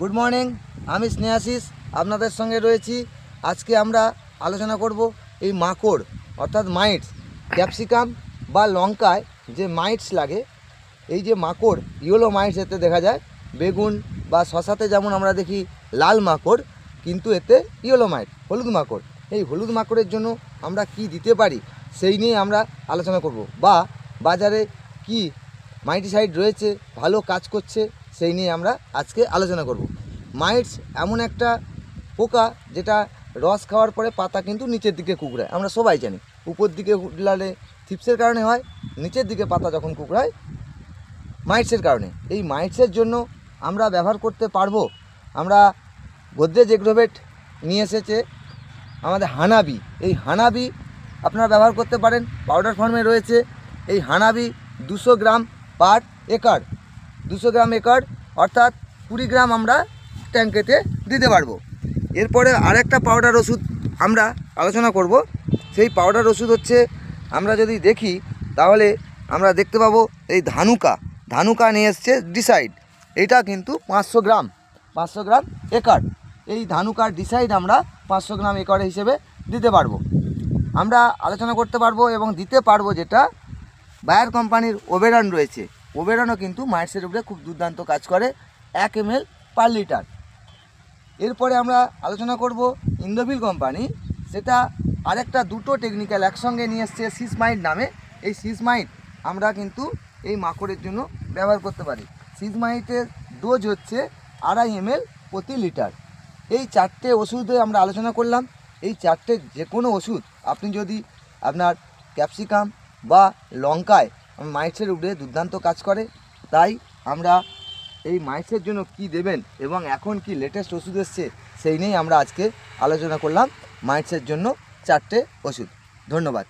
Good morning, আমি স্নেহাশিস আপনাদের সঙ্গে রয়েছি। আজকে আমরা আলোচনা করব এই মাকড় অর্থাৎ মাইটস, ক্যাপসিকাম বা লঙ্কায় যে মাইটস লাগে, এই যে মাকড় ইয়েলো মাইটস এতে দেখা যায়। বেগুন বা শশাতে যেমন আমরা দেখি লাল মাকড়, কিন্তু এতে ইয়েলো মাইট, হলুদ মাকড়। এই হলুদ মাকড়ের জন্য আমরা কি দিতে পারি সেই নিয়ে আমরা আলোচনা করব, বা বাজারে কি মাইটিসাইড রয়েছে ভালো কাজ করছে সেই নিয়ে আমরা আজকে আলোচনা করব। মাইটস এমন একটা পোকা যেটা রস খাওয়ার পরে পাতা কিন্তু নিচের দিকে কুকড়ায়, আমরা সবাই জানি। উপর দিকে কুকড়ালে থিপসের কারণে হয়, নিচের দিকে পাতা যখন কুকড়ায় মাইটসের কারণে। এই মাইটসের জন্য আমরা ব্যবহার করতে পারবো, আমরা গোদরেজ এগ্রোভেট নিয়ে এসেছে আমাদের হানাবি। এই হানাবি আপনারা ব্যবহার করতে পারেন, পাউডার ফর্মে রয়েছে। এই হানাবি 200 গ্রাম পার একর, 200 গ্রাম একর অর্থাৎ 20 গ্রাম আমরা ট্যাঙ্কেতে দিতে পারবো। এরপরে আরেকটা পাউডার ওষুধ আমরা আলোচনা করব। সেই পাউডার ওষুধ হচ্ছে, আমরা যদি দেখি তাহলে আমরা দেখতে পাবো এই ধানুকা নিয়ে এসছে ডিসাইড। এইটা কিন্তু 500 গ্রাম একর। এই ধানুকার ডিসাইড আমরা 500 গ্রাম একর হিসেবে দিতে পারবো। আমরা আলোচনা করতে পারবো এবং দিতে পারবো যেটা বায়ার কোম্পানির ওবেরন রয়েছে। ওবেরনও কিন্তু মাইটসের উপরে খুব দুর্দান্ত কাজ করে, 1 ml পার লিটার। এরপরে আমরা আলোচনা করব ইন্দোভিল কোম্পানি, সেটা আরেকটা দুটো টেকনিক্যাল একসঙ্গে নিয়ে এসছে সিসমাইট নামে। এই সিসমাইট আমরা কিন্তু এই মাকড়ের জন্য ব্যবহার করতে পারি। সিসমাইটের ডোজ হচ্ছে 2.5 ml প্রতি লিটার। এই 4টে ওষুধে আমরা আলোচনা করলাম। এই 4টে যে কোনো ওষুধ আপনি যদি আপনার ক্যাপসিকাম বা লঙ্কায় মাইটসের উপরে দুর্দান্ত কাজ করে, তাই আমরা এই মাইটসের জন্য কি দেবেন এবং এখন কি লেটেস্ট ওষুধ এসছে সেই নিয়েই আমরা আজকে আলোচনা করলাম। মাইটসের জন্য 4টে ওষুধ। ধন্যবাদ।